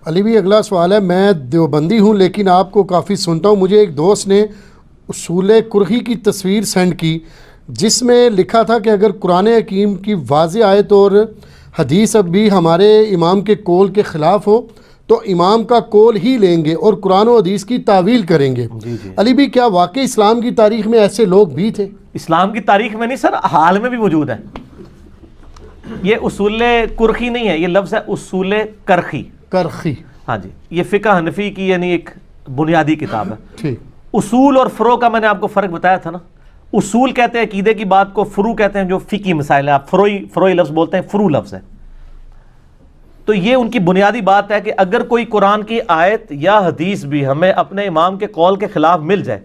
علی بھی اگلا سوال ہے، میں دیوبندی ہوں لیکن آپ کو کافی سنتا ہوں. مجھے ایک دوست نے اصول کرخی کی تصویر سینڈ کی جس میں لکھا تھا کہ اگر قرآن حکیم کی واضح آیت اور حدیث اب بھی ہمارے امام کے قول کے خلاف ہو تو امام کا قول ہی لیں گے اور قرآن و حدیث کی تعویل کریں گے. علی بھی کیا واقعی اسلام کی تاریخ میں ایسے لوگ بھی تھے؟ اسلام کی تاریخ میں نہیں سر، حال میں بھی موجود ہے. یہ اصول کرخی نہیں ہے، یہ لفظ ہے اصول کرخی. کرخی، ہاں جی، یہ فقہ حنفی کی یعنی ایک بنیادی کتاب ہے. ٹھیک. اصول اور فروع کا میں نے آپ کو فرق بتایا تھا نا. اصول کہتے ہیں عقیدے کی بات کو، فروع کہتے ہیں جو فقہی مسائل ہیں. آپ فروعی لفظ بولتے ہیں، فروع لفظ ہے. تو یہ ان کی بنیادی بات ہے کہ اگر کوئی قرآن کی آیت یا حدیث بھی ہمیں اپنے امام کے قول کے خلاف مل جائے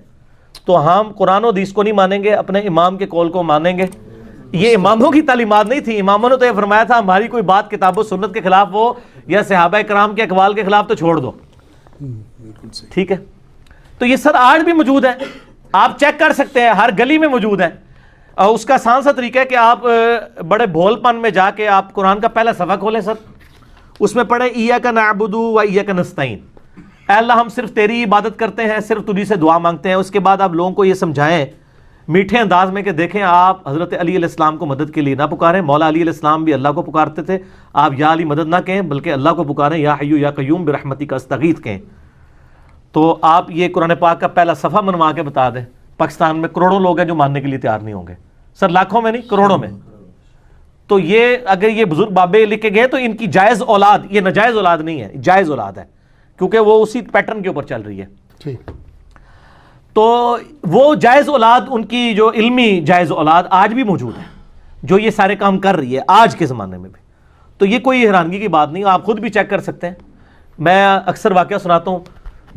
تو ہم قرآن و حدیث کو نہیں مانیں گے، اپنے امام کے قول کو مانیں گے. یہ اماموں کی تعلیمات نہیں تھی. اماموں نے تو یہ فرمایا تھا ہماری کوئی بات کتاب و سنت کے خلاف ہو یا صحابہ کرام کے اقوال کے خلاف تو چھوڑ دو. ٹھیک ہے. تو یہ سر آج بھی موجود ہے، آپ چیک کر سکتے ہیں، ہر گلی میں موجود ہے. اور اس کا آسان سا طریقہ ہے کہ آپ بڑے بھول پن میں جا کے آپ قرآن کا پہلا صفحہ کھولیں سر، اس میں پڑھیں ایاک نعبد و ایاک نستعین. اے اللہ ہم صرف تیری عبادت کرتے ہیں، صرف تجھی سے دعا مانگتے ہیں. اس کے بعد آپ لوگوں کو یہ سمجھائیں میٹھے انداز میں کہ دیکھیں آپ حضرت علی علیہ السلام کو مدد کے لیے نہ پکاریں. مولا علی علیہ السلام بھی اللہ کو پکارتے تھے. آپ یا علی مدد نہ کہیں بلکہ اللہ کو پکاریں، یا حیو یا قیوم برحمتک استغیث کہیں. تو آپ یہ قرآن پاک کا پہلا صفحہ منوا کے بتا دیں. پاکستان میں کروڑوں لوگ ہیں جو ماننے کے لیے تیار نہیں ہوں گے سر، لاکھوں میں نہیں، کروڑوں میں. تو یہ اگر یہ بزرگ بابے لکھ کے گئے تو ان کی جائز اولاد، یہ ناجائز اولاد نہیں ہے، جائز اولاد ہے، کیونکہ وہ اسی پیٹرن کے اوپر چل رہی ہے. ٹھیک. تو وہ جائز اولاد، ان کی جو علمی جائز اولاد آج بھی موجود ہے جو یہ سارے کام کر رہی ہے آج کے زمانے میں بھی. تو یہ کوئی حیرانگی کی بات نہیں، آپ خود بھی چیک کر سکتے ہیں. میں اکثر واقعہ سناتا ہوں.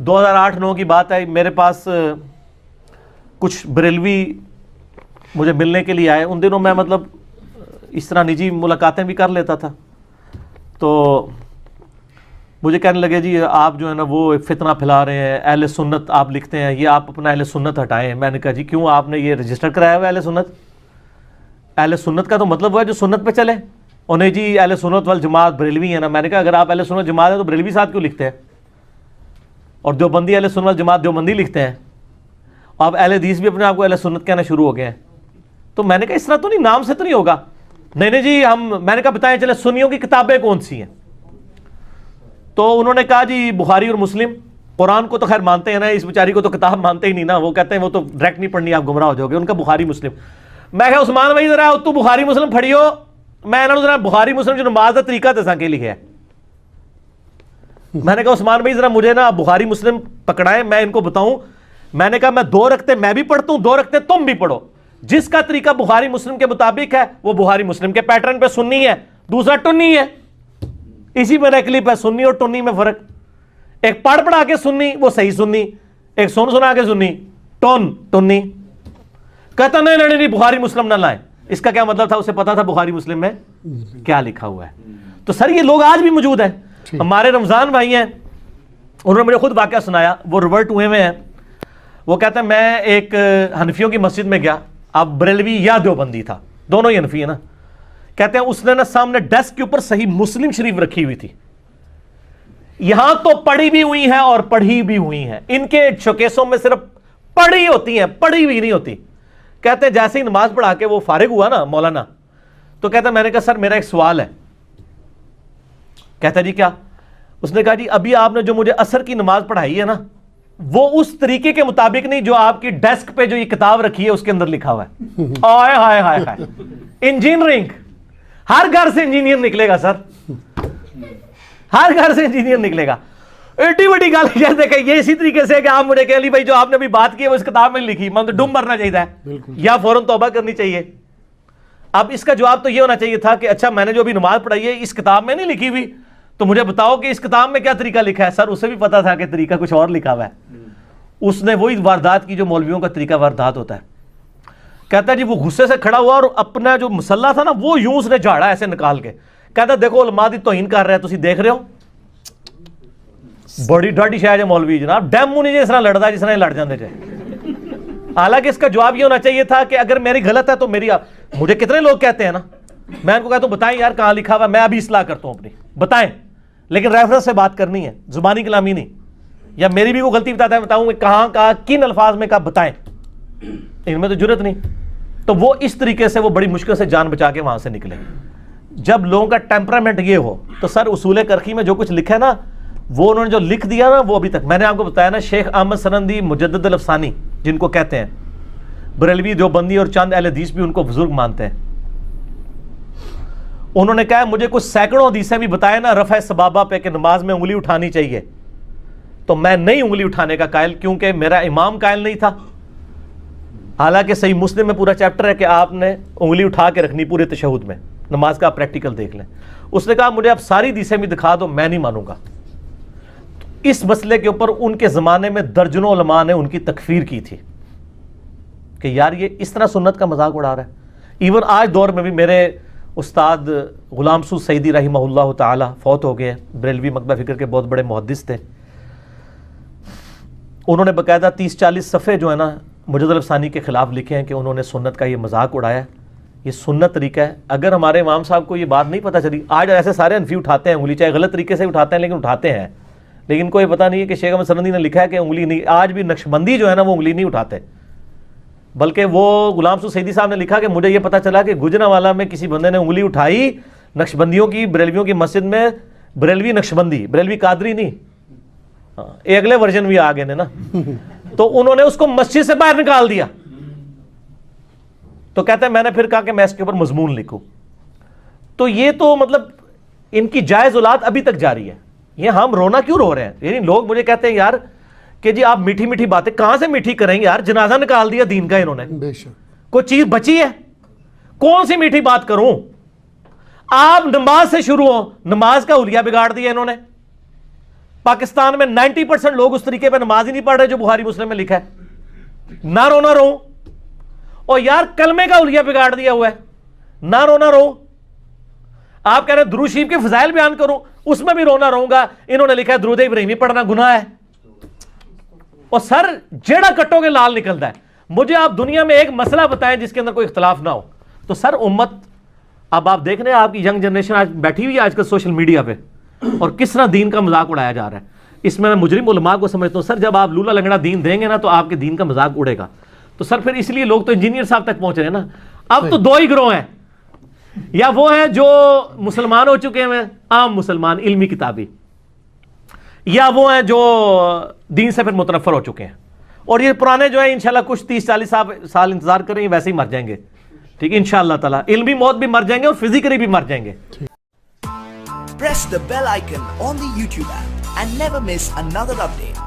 2008-9 کی بات ہے، میرے پاس کچھ بریلوی مجھے ملنے کے لیے آئے. ان دنوں میں مطلب اس طرح نجی ملاقاتیں بھی کر لیتا تھا. تو مجھے کہنے لگے جی آپ جو ہے نا وہ فتنہ پھیلا رہے ہیں، اہل سنت آپ لکھتے ہیں، یہ آپ اپنا اہل سنت ہٹائیں. میں نے کہا جی کیوں، آپ نے یہ رجسٹر کرایا ہوا ہے اہل سنت؟ اہل سنت کا تو مطلب ہے جو سنت پہ چلے. انہیں جی اہل سنت والجماعت بریلوی ہے نا. میں نے کہا اگر آپ اہل سنت جماعت ہے تو بریلوی ساتھ کیوں لکھتے ہیں؟ اور دیوبندی اہل سنت والجماعت دیوبندی لکھتے ہیں. آپ اہل حدیث بھی اپنے آپ کو اہل سنت کہنا شروع ہو گئے ہیں. تو میں نے کہا اس طرح تو نہیں، نام سے تو نہیں ہوگا. نہیں جی میں نے کہا بتائیں چلے سنیوں کی کتابیں کون سی ہیں؟ تو انہوں نے کہا جی بخاری اور مسلم. قرآن کو تو خیر مانتے ہیں نا، اس بیچاری کو تو کتاب مانتے ہی نہیں نا. وہ کہتے ہیں وہ تو ڈائریکٹ نہیں پڑھنی، آپ گمراہ ہو جاؤ گے. ان کا بخاری مسلم. میں کہا عثمان بھائی ذرا تو بخاری مسلم پڑھیو. میں انہوں نے ذرا بخاری مسلم جو نماز کا طریقہ تساں کے لکھے ہے. میں نے کہا عثمان بھائی ذرا مجھے نا بخاری مسلم پکڑائیں، میں ان کو بتاؤں. میں نے کہا میں 2 رکعتیں میں بھی پڑھتا ہوں، 2 رکعتیں تم بھی پڑھو. جس کا طریقہ بخاری مسلم کے مطابق ہے وہ بخاری مسلم کے پیٹرن پہ سنی ہے، دوسرا ٹنی ہے. اسی میں کلپ ہے، سنی اور ٹنی میں فرق. ایک پڑھ پڑھا کے سنی وہ صحیح سنی، ایک سنا کے سنی ٹنی. کہتا نہیں بخاری مسلم نہ لائیں. اس کا کیا مطلب تھا؟ اسے پتا تھا بخاری مسلم میں کیا لکھا ہوا ہے. تو سر یہ لوگ آج بھی موجود ہیں. ہمارے رمضان بھائی ہیں، انہوں نے مجھے خود واقعہ سنایا، وہ ریورٹ ہوئے ہوئے ہیں. وہ کہتے ہیں میں ایک حنفیوں کی مسجد میں گیا. اب بریلوی یا دیوبندی تھا، دونوں ہی حنفی ہے نا. کہتے ہیں اس نے نا سامنے ڈیسک کے اوپر صحیح مسلم شریف رکھی ہوئی تھی. یہاں تو پڑھی بھی ہوئی ہیں اور پڑھی بھی ہوئی ہیں. ان کے شوکیسوں میں صرف پڑھی ہوتی ہیں، پڑھی ہوئی نہیں ہوتی. کہتے ہیں جیسے ہی نماز پڑھا کے وہ فارغ ہوا نا مولانا، تو کہتا ہے میں نے کہا سر میرا ایک سوال ہے. کہتا ہے جی کیا؟ اس نے کہا جی ابھی آپ نے جو مجھے عصر کی نماز پڑھائی ہے نا وہ اس طریقے کے مطابق نہیں جو آپ کی ڈیسک پہ جو یہ کتاب رکھی ہے اس کے اندر لکھا ہوا ہے. آئے ہائے ہائے ہائے. انجینئرنگ، ہر گھر سے انجینئر نکلے گا سر، ہر گھر سے انجینئر نکلے گا. ایڈی بڑی گل کہتے کہ یہ اسی طریقے سے کہ آپ مجھے کہ علی بھائی جو آپ نے ابھی بات کی ہے وہ اس کتاب میں لکھی، میں تو ڈوم مرنا چاہیے یا فوراً توبہ کرنی چاہیے. اب اس کا جواب تو یہ ہونا چاہیے تھا کہ اچھا میں نے جو ابھی نماز پڑھائی ہے اس کتاب میں نہیں لکھی ہوئی، تو مجھے بتاؤ کہ اس کتاب میں کیا طریقہ لکھا ہے. سر اسے بھی پتا تھا کہ طریقہ کچھ اور لکھا ہوا ہے. اس نے وہی واردات کی جو مولویوں کا طریقہ واردات ہوتا ہے. کہتا ہے جی وہ غصے سے کھڑا ہوا اور اپنا جو مسلح تھا نا وہ یوں اس نے جھاڑا ایسے نکال کے. کہتا ہے دیکھو علماء دی توہین کر رہے ہیں، تسی دیکھ رہے ہو. بڑی ڈاڈی شاید ہے مولوی جناب، ڈیمو نہیں جس طرح لڑتا جس طرح لڑ جاندے چاہے. حالانکہ اس کا جواب یہ ہونا چاہیے تھا کہ اگر میری غلط ہے تو میری مجھے کتنے لوگ کہتے ہیں نا، میں ان کو کہتا ہوں بتائیں یار کہاں لکھا ہوا، میں ابھی اصلاح کرتا ہوں اپنی، بتائیں. لیکن ریفرنس سے بات کرنی ہے, زبانی کلامی نہیں. یا میری بھی کوئی غلطی بتاتا ہے, بتاؤں کہ کہاں کہا, کن الفاظ میں کہا, بتائیں, ان میں تو جرت نہیں. تو وہ اس طریقے سے وہ بڑی مشکل سے جان بچا کے وہاں سے نکلے. جب لوگوں کا ٹیمپرامنٹ یہ ہو تو سر اصول کرخی میں جو کچھ لکھا ہے نا, وہ انہوں نے جو لکھ دیا نا, وہ ابھی تک میں نے آپ کو بتایا نا, شیخ احمد سرندی مجدد الافسانی جن کو کہتے ہیں, بریلوی دیوبندی اور چند اہل حدیث بھی ان کو بزرگ مانتے ہیں, انہوں نے کہا مجھے کچھ سینکڑوں حدیثیں بھی بتائے نا رفع سبابہ پہ کہ نماز میں انگلی اٹھانی چاہیے, تو میں نہیں انگلی اٹھانے کا قائل, کیونکہ میرا امام قائل نہیں تھا. حالانکہ صحیح مسلم میں پورا چیپٹر ہے کہ آپ نے انگلی اٹھا کے رکھنی پورے تشہد میں, نماز کا آپ پریکٹیکل دیکھ لیں. اس نے کہا مجھے آپ ساری حدیثیں بھی دکھا دو, میں نہیں مانوں گا. اس مسئلے کے اوپر ان کے زمانے میں درجنوں علماء نے ان کی تکفیر کی تھی کہ یار یہ اس طرح سنت کا مذاق اڑا رہا ہے. ایون آج دور میں بھی میرے استاد غلام سود سعیدی رحمہ اللہ تعالی فوت ہو گئے, بریلوی مکتبہ فکر کے بہت بڑے محدث تھے. انہوں نے باقاعدہ 30-40 صفحے جو ہے نا مجدد الافسانی کے خلاف لکھے ہیں کہ انہوں نے سنت کا یہ مذاق اڑایا ہے, یہ سنت طریقہ ہے. اگر ہمارے امام صاحب کو یہ بات نہیں پتہ چلی, آج ایسے سارے انفی اٹھاتے ہیں انگلی, چاہے غلط طریقے سے اٹھاتے ہیں لیکن اٹھاتے ہیں, لیکن کوئی پتہ نہیں ہے کہ شیخ احمد سرندی نے لکھا ہے کہ انگلی نہیں. آج بھی نقشبندی جو ہے نا وہ انگلی نہیں اٹھاتے, بلکہ وہ غلام سود سعیدی صاحب نے لکھا کہ مجھے یہ پتہ چلا کہ گجرانوالہ میں کسی بندے نے انگلی اٹھائی نقشبندیوں کی, بریلویوں کی مسجد میں, بریلوی نقشبندی, بریلوی قادری نہیں, یہ اگلے ورژن بھی آ گئے نا, تو انہوں نے اس کو مسجد سے باہر نکال دیا. تو کہتے ہیں میں نے پھر کہا کہ میں اس کے اوپر مضمون لکھوں. تو یہ تو مطلب ان کی جائز اولاد ابھی تک جاری ہے. یہ ہم رونا کیوں رو رہے ہیں؟ یعنی لوگ مجھے کہتے ہیں یار کہ جی آپ میٹھی میٹھی باتیں کہاں سے میٹھی کریں گے یار, جنازہ نکال دیا دین کا انہوں نے, بے شک کوئی چیز بچی ہے؟ کون سی میٹھی بات کروں؟ آپ نماز سے شروع ہو, نماز کا حلیہ بگاڑ دیا انہوں نے. پاکستان میں 90% لوگ اس طریقے پہ نماز ہی نہیں پڑھ رہے جو بخاری مسلم میں لکھا ہے. نہ رونا رو, اور یار کلمے کا حلیہ بگاڑ دیا ہوا ہے, نہ رونا رو. آپ کہہ رہے ہیں درود شریف کے فضائل بیان کروں, اس میں بھی رونا رہوں گا. انہوں نے لکھا ہے درود ابراہیمی پڑھنا گناہ ہے, اور سر جیڑا کٹو کے لال نکلتا ہے. مجھے آپ دنیا میں ایک مسئلہ بتائیں جس کے اندر کوئی اختلاف نہ ہو. تو سر امت, اب آپ دیکھ رہے ہیں آپ کی ینگ جنریشن آج بیٹھی ہوئی ہے آج کل سوشل میڈیا پہ, اور کس طرح دین کا مذاق اڑایا جا رہا ہے. اس میں مجرم علماء کو سمجھتا ہوں سر, جب آپ لولا لنگڑا دین دیں گے نا تو آپ کے دین کا مذاق اڑے گا. تو سر پھر اس لیے لوگ تو انجینئر صاحب تک پہنچ رہے ہیں نا. اب تو دو ہی گروہ ہیں, یا وہ ہیں جو مسلمان ہو چکے ہیں عام مسلمان علمی کتابی, یا وہ ہیں جو دین سے پھر متنفر ہو چکے ہیں. اور یہ پرانے جو ہیں انشاءاللہ کچھ 30-40 سال انتظار کریں, ویسے ہی مر جائیں گے. ٹھیک ہے انشاءاللہ تعالی, علمی موت بھی مر جائیں گے اور فزیکلی بھی مر جائیں گے. Press the bell icon on the YouTube app and never miss another update.